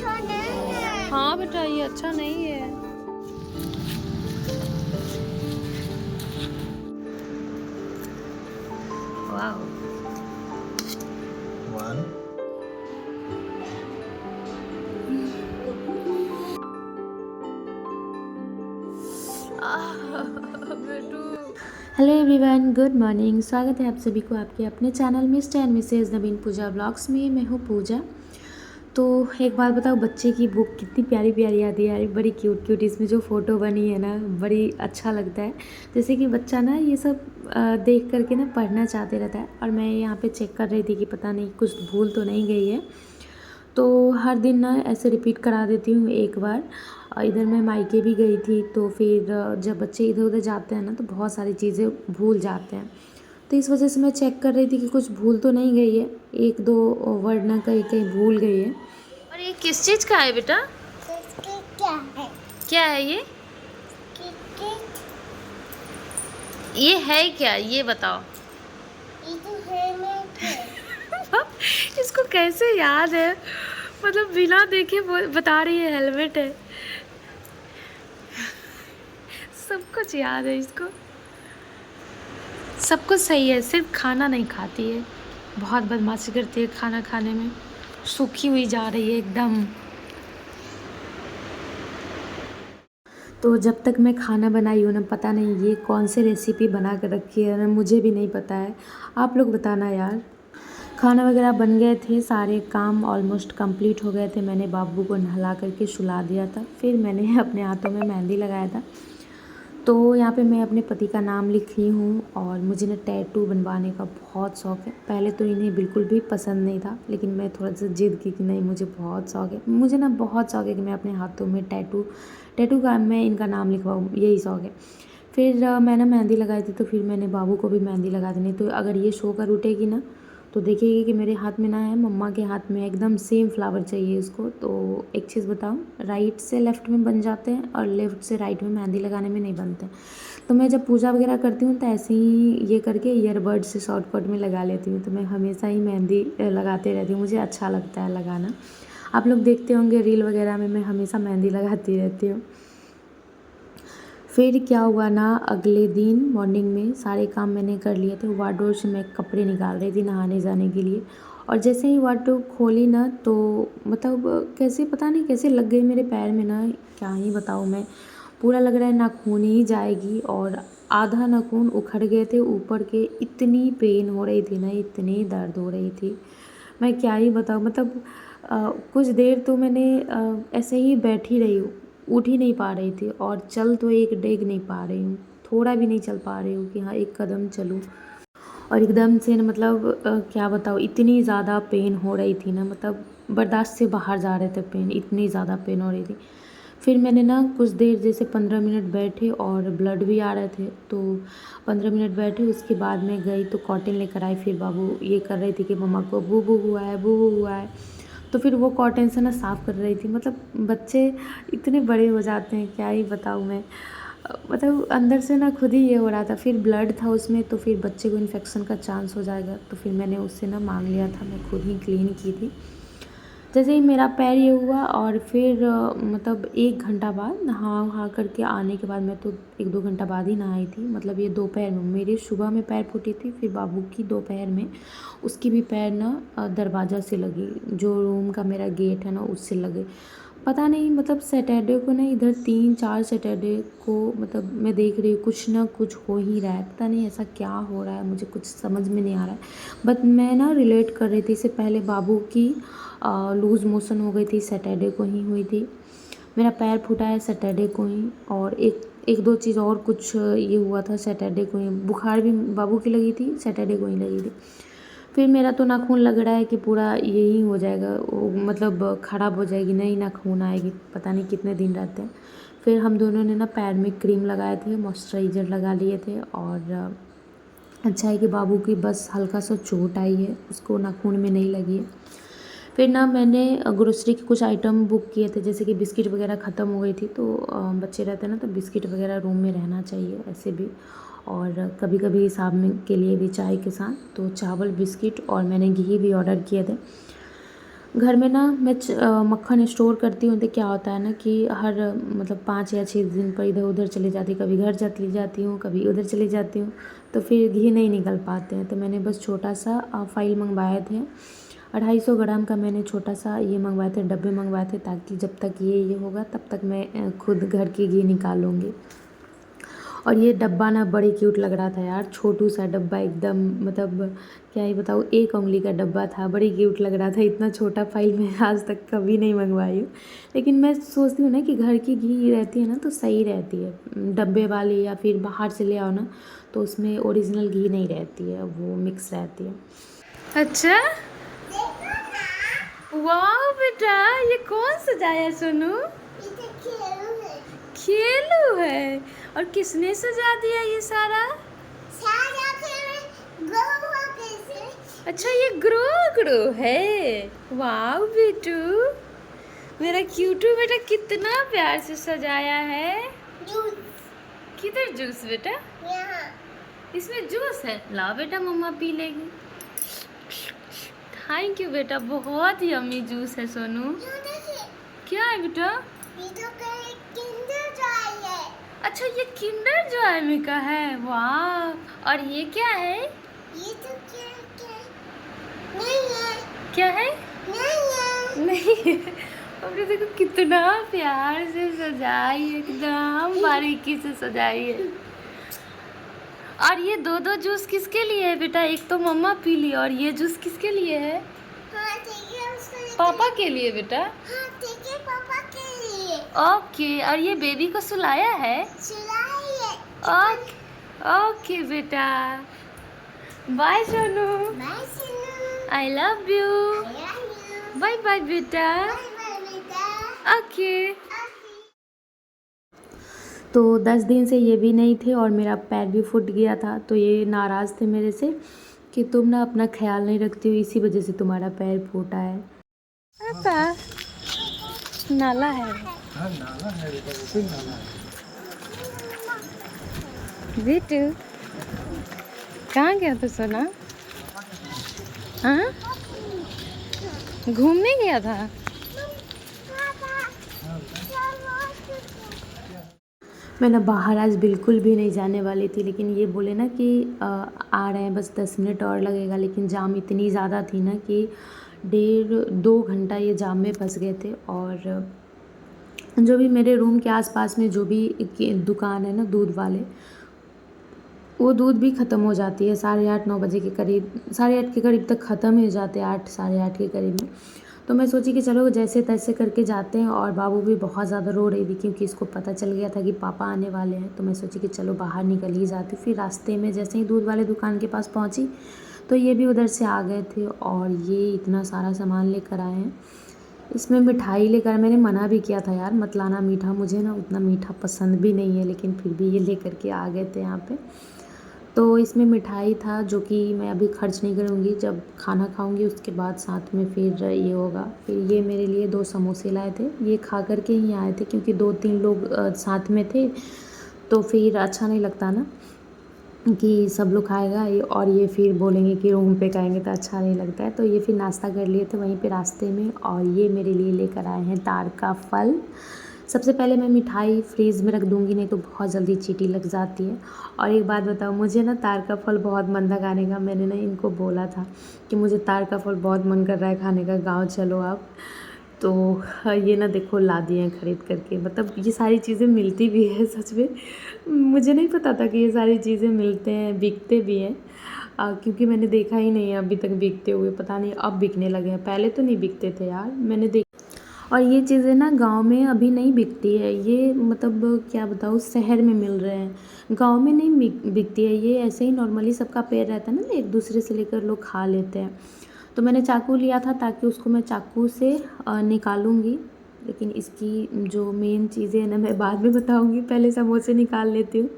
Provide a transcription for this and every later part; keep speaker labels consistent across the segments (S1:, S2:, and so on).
S1: अच्छा नहीं है।
S2: हाँ बेटा ये अच्छा नहीं है। वाह।
S3: One
S2: hello everyone, good morning. स्वागत है आप सभी को आपके अपने channel mister and missus Naveen Pooja vlogs में। मैं हूँ पूजा। तो एक बात बताओ, बच्चे की बुक कितनी प्यारी प्यारी आती है यार, बड़ी क्यूट क्यूट। इसमें जो फ़ोटो बनी है ना, बड़ी अच्छा लगता है। जैसे कि बच्चा ना ये सब देख करके ना पढ़ना चाहते रहता है। और मैं यहाँ पे चेक कर रही थी कि पता नहीं कुछ भूल तो नहीं गई है। तो हर दिन ना ऐसे रिपीट करा देती हूँ एक बार। इधर मैं मायके भी गई थी, तो फिर जब बच्चे इधर उधर जाते हैं ना तो बहुत सारी चीज़ें भूल जाते हैं। तो इस वजह से मैं चेक कर रही थी कि कुछ भूल तो नहीं गई है। एक दो वर्ड ना कहीं कहीं भूल गई है। और ये किस चीज़ का है बेटा?
S1: इसकी क्या है?
S2: क्या है ये?
S1: क्रिकेट।
S2: ये है क्या, ये बताओ।
S1: ये तो हेलमेट है।
S2: इसको कैसे याद है, मतलब बिना देखे बता रही है हेलमेट है। सब कुछ याद है इसको, सब कुछ सही है, सिर्फ खाना नहीं खाती है। बहुत बदमाशी करती है खाना खाने में, सूखी हुई जा रही है एकदम। तो जब तक मैं खाना बनाई हूँ ना, पता नहीं ये कौन सी रेसिपी बना कर रखी है ना, मुझे भी नहीं पता है। आप लोग बताना यार। खाना वगैरह बन गए थे, सारे काम ऑलमोस्ट कंप्लीट हो गए थे। मैंने बाबू को नहला करके सुला दिया था, फिर मैंने अपने हाथों में मेहंदी लगाया था। तो यहाँ पे मैं अपने पति का नाम लिख रही हूँ। और मुझे ना टैटू बनवाने का बहुत शौक़ है। पहले तो इन्हें बिल्कुल भी पसंद नहीं था, लेकिन मैं थोड़ा सा ज़िद की कि नहीं, मुझे बहुत शौक़ है। मुझे ना बहुत शौक़ है कि मैं अपने हाथों में टैटू टैटू का मैं इनका नाम लिखवाऊँ, यही शौक़ है। फिर मैंने मेहंदी लगाई थी, तो फिर मैंने बाबू को भी मेहंदी लगा दी। नहीं तो अगर ये शो कर उठेगी ना, तो देखिएगी कि मेरे हाथ में ना है, मम्मा के हाथ में एकदम सेम फ्लावर चाहिए इसको। तो एक चीज़ बताऊँ, राइट से लेफ़्ट में बन जाते हैं और लेफ़्ट से राइट में मेहंदी लगाने में नहीं बनते। तो मैं जब पूजा वगैरह करती हूँ तो ऐसे ही ये करके ईयरबड से शॉर्टकट में लगा लेती हूँ। तो मैं हमेशा ही मेहंदी लगाते रहती हूँ, मुझे अच्छा लगता है लगाना। आप लोग देखते होंगे रील वगैरह में, मैं हमेशा मेहंदी लगाती रहती हूँ। फिर क्या हुआ ना, अगले दिन मॉर्निंग में सारे काम मैंने कर लिए थे। वार्डरोब से मैं कपड़े निकाल रही थी नहाने जाने के लिए। और जैसे ही वार्डरोब खोली ना, तो मतलब कैसे पता नहीं कैसे लग गई मेरे पैर में ना, क्या ही बताऊँ मैं। पूरा लग रहा है नाखून ही जाएगी। और आधा नाखून उखड़ गए थे ऊपर के। इतनी पेन हो रही थी ना, इतनी दर्द हो रही थी, मैं क्या ही बताऊँ। मतलब कुछ देर तो मैंने ऐसे ही बैठी रही हूँ, उठ ही नहीं पा रही थी। और चल तो एक डेग नहीं पा रही हूँ, थोड़ा भी नहीं चल पा रही हूँ कि हाँ एक कदम चलूँ। और एकदम से ना, मतलब क्या बताऊँ, इतनी ज़्यादा पेन हो रही थी ना, मतलब बर्दाश्त से बाहर जा रहे थे पेन, इतनी ज़्यादा पेन हो रही थी। फिर मैंने ना कुछ देर जैसे 15 मिनट बैठे, और ब्लड भी आ रहे थे। तो 15 मिनट बैठे, उसके बाद मैं गई तो कॉटन लेकर आई। फिर बाबू ये कर रही थी कि मम्मा को बू बू हुआ है, बू बू हुआ है। तो फिर वो कॉटन से ना साफ़ कर रही थी। मतलब बच्चे इतने बड़े हो जाते हैं, क्या ही बताऊँ मैं। मतलब अंदर से ना खुद ही ये हो रहा था। फिर ब्लड था उसमें, तो फिर बच्चे को इन्फेक्शन का चांस हो जाएगा। तो फिर मैंने उससे ना मांग लिया था, मैं खुद ही क्लीन की थी। जैसे ही मेरा पैर ये हुआ, और फिर मतलब 1 घंटा बाद नहा वहा करके आने के बाद, मैं तो 1-2 घंटा बाद ही नहाई थी। मतलब ये दोपहर में, मेरी सुबह में पैर फूटी थी, फिर बाबू की दोपहर में, उसकी भी पैर ना दरवाज़ा से लगी, जो रूम का मेरा गेट है ना उससे लगे। पता नहीं, मतलब सैटरडे को ना, इधर 3-4 सैटरडे को, मतलब मैं देख रही हूँ कुछ ना कुछ हो ही रहा है। पता नहीं ऐसा क्या हो रहा है, मुझे कुछ समझ में नहीं आ रहा है। बट मैं ना रिलेट कर रही थी, इससे पहले बाबू की लूज़ मोशन हो गई थी, सैटरडे को ही हुई थी। मेरा पैर फूटा है सैटरडे को ही। और एक दो चीज़ और कुछ ये हुआ था सैटरडे को ही। बुखार भी बाबू की लगी थी, सैटरडे को ही लगी थी। फिर मेरा तो नाखून लग रहा है कि पूरा यही हो जाएगा, मतलब ख़राब हो जाएगी, नई नाखून आएगी, पता नहीं कितने दिन रहते हैं। फिर हम दोनों ने ना पैर में क्रीम लगाए थे, मॉइस्चराइज़र लगा लिए थे। और अच्छा है कि बाबू की बस हल्का सा चोट आई है, उसको नाखून में नहीं लगी है। फिर ना मैंने ग्रोसरी के कुछ आइटम बुक किए थे, जैसे कि बिस्किट वगैरह ख़त्म हो गई थी। तो बच्चे रहते हैं ना, तो बिस्किट वगैरह रूम में रहना चाहिए ऐसे भी। और कभी कभी शाम के लिए भी चाय के साथ, तो चावल बिस्किट, और मैंने घी भी ऑर्डर किए थे। घर में ना मैं मक्खन स्टोर करती हूँ तो क्या होता है ना कि हर मतलब 5 या 6 दिन पर इधर उधर चली जाती, कभी घर चली जाती हूँ, कभी उधर चली जाती हूँ, तो फिर घी नहीं निकल पाते हैं। तो मैंने बस छोटा सा फाइल मंगवाए थे, 250 ग्राम का मैंने छोटा सा ये मंगवाए थे, डब्बे मंगवाए थे, ताकि जब तक ये होगा तब तक मैं खुद घर की घी निकालूँगी। और ये डब्बा ना बड़ी क्यूट लग रहा था यार, छोटू सा डब्बा एकदम, मतलब क्या ही बताऊँ, 1 उंगली का डब्बा था, बड़ी क्यूट लग रहा था। इतना छोटा फाइल मैं आज तक कभी नहीं मंगवाई हूँ, लेकिन मैं सोचती हूँ ना कि घर की घी रहती है ना तो सही रहती है। डब्बे वाली या फिर बाहर से ले आओ ना तो उसमें ओरिजिनल घी नहीं रहती है, वो मिक्स रहती है। अच्छा, वाह बेटा, ये कौन सजाया सोनू?
S1: इसे खेलू है।
S2: खेलू है। और किसने सजा दिया ये सारा?
S1: सारा खेल गोवा कैसे?
S2: अच्छा, ये ग्रो ग्रो है। वाह बेटू, मेरा क्यूटू बेटा कितना प्यार से सजाया है।
S1: जूस
S2: किधर जूस बेटा?
S1: यहाँ।
S2: इसमें जूस है, लाओ बेटा मम्मा पी लेगी। थैंक यू बेटा, बहुत यम्मी जूस है सोनू।
S1: ये देखिए,
S2: क्या है बेटा?
S1: ये तो कहीं किंडर जॉय है।
S2: अच्छा, ये किंडर जॉय का है। वाह, और ये क्या है?
S1: ये तो क्या क्या नहीं है,
S2: क्या है?
S1: नहीं है।
S2: नहीं है। हमने देखो कितना प्यार से सजाई है, एकदम बारीकी से सजाई है। और ये दो दो जूस किसके लिए है बेटा? एक तो मम्मा पी ली, और ये जूस किसके लिए है?
S1: हाँ ठीक है, उसको लेकर-
S2: पापा के लिए बेटा।
S1: हाँ ठीक है, पापा के लिए।
S2: ओके, और ये बेबी को सुलाया है?
S1: सुलाई है।
S2: ओके ओके बेटा, bye Sonu,
S1: bye Sinu.
S2: I love you,
S1: I love you.
S2: Bye bye बेटा।
S1: Bye bye बेटा।
S2: ओके।
S1: Okay.
S2: तो 10 दिन से ये भी नहीं थे और मेरा पैर भी फूट गया था, तो ये नाराज़ थे मेरे से कि तुम ना अपना ख्याल नहीं रखती हो, इसी वजह से तुम्हारा पैर फूटा है। पापा, नाला है।
S3: हाँ नाला है बेटा, वो भी नाला है।
S2: बेटू, कहाँ गया था सोना? हाँ, घूमने गया था। मैं ना बाहर आज बिल्कुल भी नहीं जाने वाली थी, लेकिन ये बोले ना कि आ रहे हैं, बस 10 मिनट और लगेगा, लेकिन जाम इतनी ज़्यादा थी ना कि 1.5-2 घंटा ये जाम में फंस गए थे। और जो भी मेरे रूम के आसपास में जो भी दुकान है ना दूध वाले, वो दूध भी ख़त्म हो जाती है 8:30-9 बजे के करीब, 8:30 के करीब तक ख़त्म ही हो जाते हैं, 8 साढ़े 8 के करीब में। तो मैं सोची कि चलो जैसे तैसे करके जाते हैं, और बाबू भी बहुत ज़्यादा रो रही थी क्योंकि इसको पता चल गया था कि पापा आने वाले हैं। तो मैं सोची कि चलो बाहर निकल ही जाती। फिर रास्ते में जैसे ही दूध वाले दुकान के पास पहुंची तो ये भी उधर से आ गए थे, और ये इतना सारा सामान लेकर आए हैं। इसमें मिठाई लेकर, मैंने मना भी किया था यार मत लाना मीठा, मुझे ना उतना मीठा पसंद भी नहीं है, लेकिन फिर भी ये लेकर के आ गए थे यहाँ पे। तो इसमें मिठाई था जो कि मैं अभी खर्च नहीं करूँगी, जब खाना खाऊँगी उसके बाद साथ में फिर ये होगा। फिर ये मेरे लिए 2 समोसे लाए थे, ये खा कर के ही आए थे क्योंकि 2-3 लोग साथ में थे, तो फिर अच्छा नहीं लगता ना कि सब लोग खाएगा और ये फिर बोलेंगे कि रूम पे खाएंगे, तो अच्छा नहीं लगता है। तो ये फिर नाश्ता कर लिए थे वहीं पे रास्ते में। और ये मेरे लिए लेकर आए हैं तार का फल। सबसे पहले मैं मिठाई फ्रीज़ में रख दूँगी, नहीं तो बहुत जल्दी चींटी लग जाती है। और एक बात बताओ, मुझे ना तार का फल बहुत मन था खाने का। मैंने ना इनको बोला था कि मुझे तार का फल बहुत मन कर रहा है खाने का, गाँव चलो आप। तो ये ना देखो ला दिए हैं ख़रीद करके, मतलब ये सारी चीज़ें मिलती भी है सच में। मुझे नहीं पता था कि ये सारी चीज़ें मिलते हैं, बिकते भी हैं, क्योंकि मैंने देखा ही नहीं है अभी तक बिकते हुए। पता नहीं अब बिकने लगे हैं, पहले तो नहीं बिकते थे यार, मैंने देख। और ये चीज़ें ना गांव में अभी नहीं बिकती है, ये मतलब क्या बताऊँ, शहर में मिल रहे हैं, गांव में नहीं बिकती है। ये ऐसे ही नॉर्मली सबका पेड़ रहता है ना, एक दूसरे से लेकर लोग खा लेते हैं। तो मैंने चाकू लिया था ताकि उसको मैं चाकू से निकालूंगी, लेकिन इसकी जो मेन चीज़ें हैं ना मैं बाद में बताऊंगी, पहले समोसे निकाल लेती हूँ।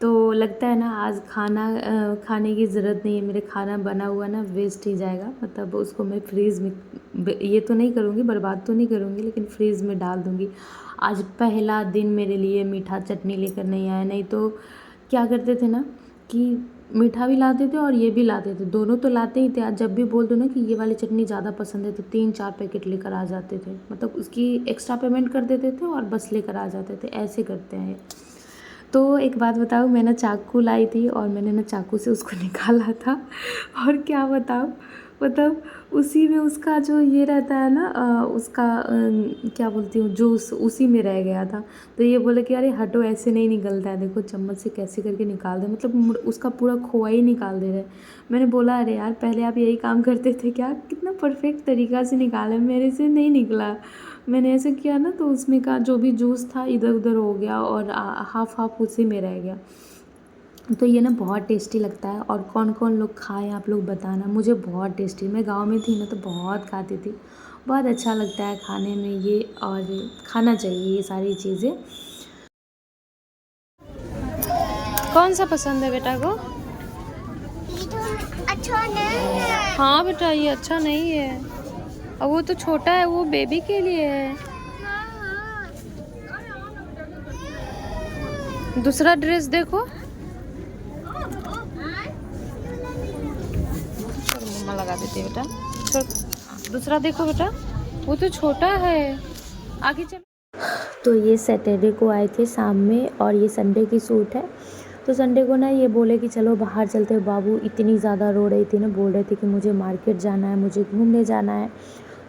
S2: तो लगता है ना आज खाने की ज़रूरत नहीं है, मेरे खाना बना हुआ ना वेस्ट ही जाएगा, मतलब उसको मैं फ्रीज़ में ये तो नहीं करूँगी, बर्बाद तो नहीं करूँगी, लेकिन फ्रीज़ में डाल दूँगी। आज पहला दिन मेरे लिए मीठा चटनी लेकर नहीं आया, नहीं तो क्या करते थे ना कि मीठा भी लाते थे और ये भी लाते थे, दोनों तो लाते ही थे। आज जब भी बोल दो ना कि ये वाली चटनी ज़्यादा पसंद है तो 3-4 पैकेट लेकर आ जाते थे, मतलब उसकी एक्स्ट्रा पेमेंट कर देते थे और बस लेकर आ जाते थे, ऐसे करते हैं ये। तो एक बात बताऊँ, मैं ना चाकू लाई थी और मैंने ना चाकू से उसको निकाला था और क्या बताऊँ, मतलब उसी में उसका जो ये रहता है ना उसका क्या बोलती हूँ, जूस उसी में रह गया था। तो ये बोले कि अरे हटो, ऐसे नहीं निकलता है, देखो चम्मच से कैसे करके निकाल दे, मतलब उसका पूरा खोआ ही निकाल दे रहे। मैंने बोला अरे यार पहले आप यही काम करते थे क्या, कितना परफेक्ट तरीक़ा से निकाले, मेरे से नहीं निकला। मैंने ऐसे किया ना तो उसमें का जो भी जूस था इधर उधर हो गया और हाफ हाफ उसी में रह गया। तो ये ना बहुत टेस्टी लगता है, और कौन कौन लोग खाए आप लोग बताना, मुझे बहुत टेस्टी, मैं गांव में थी ना तो बहुत खाती थी, बहुत अच्छा लगता है खाने में ये, और खाना चाहिए ये सारी चीज़ें। कौन सा पसंद है बेटा को?
S1: ये तो अच्छा नहीं है।
S2: हाँ बेटा ये अच्छा नहीं है, और वो तो छोटा है, वो बेबी के लिए है।
S1: हाँ
S2: दूसरा ड्रेस देखो, मम्मा लगा देती है बेटा, दूसरा देखो बेटा, वो तो छोटा है, आगे चलो। तो ये सैटरडे को आए थे शाम में, और ये संडे की शूट है। तो संडे को ना ये बोले कि चलो बाहर चलते हैं, बाबू इतनी ज़्यादा रो रही थी ना, बोल रहे थे कि मुझे मार्केट जाना है, मुझे घूमने जाना है।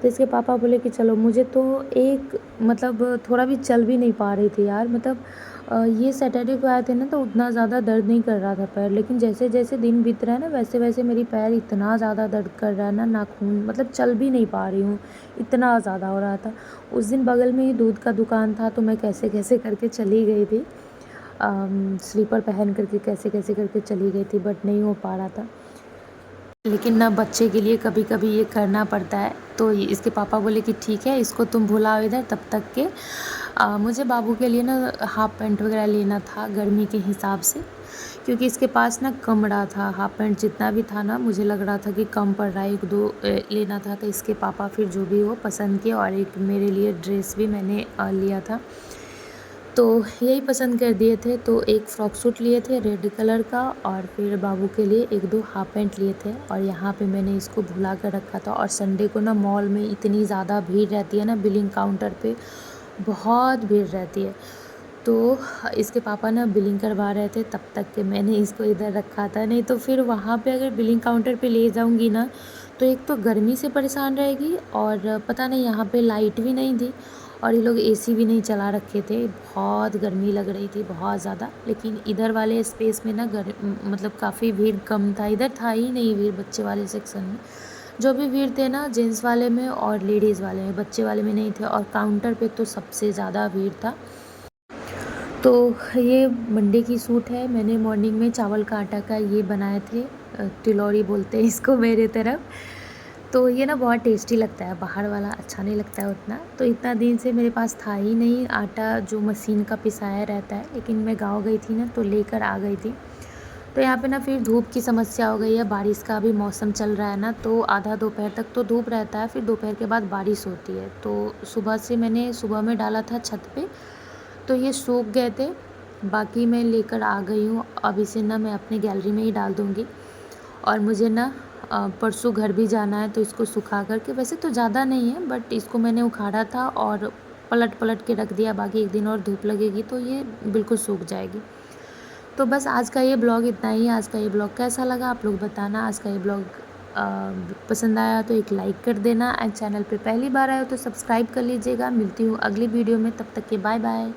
S2: तो इसके पापा बोले कि चलो, मुझे तो एक मतलब थोड़ा भी चल भी नहीं पा रही थी यार, मतलब ये सैटरडे को आए थे ना तो उतना ज़्यादा दर्द नहीं कर रहा था पैर, लेकिन जैसे जैसे दिन बीत रहा है ना वैसे वैसे मेरी पैर इतना ज़्यादा दर्द कर रहा है ना, नाखून मतलब चल भी नहीं पा रही हूँ, इतना ज़्यादा हो रहा था। उस दिन बगल में ही दूध का दुकान था, तो मैं कैसे कैसे करके चली गई थी, स्लीपर पहन करके कैसे कैसे करके चली गई थी, बट नहीं हो पा रहा था। लेकिन ना बच्चे के लिए कभी कभी ये करना पड़ता है। तो इसके पापा बोले कि ठीक है, इसको तुम भुलाओ इधर तब तक के मुझे बाबू के लिए ना हाफ़ पैंट वगैरह लेना था गर्मी के हिसाब से, क्योंकि इसके पास ना कम रहा था, हाफ़ पैंट जितना भी था ना मुझे लग रहा था कि कम पड़ रहा है, 1-2 लेना था। तो इसके पापा फिर जो भी हो पसंद किए, और एक मेरे लिए ड्रेस भी मैंने लिया था, तो यही पसंद कर दिए थे। तो एक फ़्रॉक सूट लिए थे रेड कलर का, और फिर बाबू के लिए 1-2 हाफ़ पैंट लिए थे, और यहाँ पे मैंने इसको भुला कर रखा था। और संडे को ना मॉल में इतनी ज़्यादा भीड़ रहती है ना, बिलिंग काउंटर पे बहुत भीड़ रहती है। तो इसके पापा ना बिलिंग करवा रहे थे, तब तक के मैंने इसको इधर रखा था, नहीं तो फिर वहाँ पे अगर बिलिंग काउंटर पे ले जाऊँगी ना तो एक तो गर्मी से परेशान रहेगी, और पता नहीं यहाँ पे लाइट भी नहीं थी, और ये लोग एसी भी नहीं चला रखे थे, बहुत गर्मी लग रही थी बहुत ज़्यादा। लेकिन इधर वाले स्पेस में ना मतलब काफ़ी भीड़ कम था, इधर था ही नहीं भीड़ बच्चे वाले सेक्शन में। जो भी भीड़ थे ना जेंट्स वाले में और लेडीज़ वाले में, बच्चे वाले में नहीं थे, और काउंटर पे तो सबसे ज़्यादा भीड़ था। तो ये मंडे की सूट है, मैंने मॉर्निंग में चावल का आटा का ये बनाए थे, तिलौरी बोलते हैं इसको मेरे तरफ। तो ये ना बहुत टेस्टी लगता है, बाहर वाला अच्छा नहीं लगता है उतना। तो इतना दिन से मेरे पास था ही नहीं आटा जो मशीन का पिसाया रहता है, लेकिन मैं गाँव गई थी ना तो लेकर आ गई थी। तो यहाँ पे ना फिर धूप की समस्या हो गई है, बारिश का भी मौसम चल रहा है ना, तो आधा दोपहर तक तो धूप रहता है, फिर दोपहर के बाद बारिश होती है। तो सुबह से मैंने सुबह में डाला था छत पे, तो ये सूख गए थे, बाकी मैं लेकर आ गई हूँ। अब इसे ना मैं अपनी गैलरी में ही डाल दूँगी, और मुझे ना परसों घर भी जाना है, तो इसको सुखा करके, वैसे तो ज़्यादा नहीं है बट इसको मैंने उखाड़ा था और पलट पलट के रख दिया, बाकी एक दिन और धूप लगेगी तो ये बिल्कुल सूख जाएगी। तो बस आज का ये ब्लॉग इतना ही। आज का ये ब्लॉग कैसा लगा आप लोग बताना। आज का ये ब्लॉग पसंद आया तो एक लाइक कर देना, एंड चैनल पे पहली बार आए हो तो सब्सक्राइब कर लीजिएगा। मिलती हूँ अगली वीडियो में, तब तक के बाय बाय।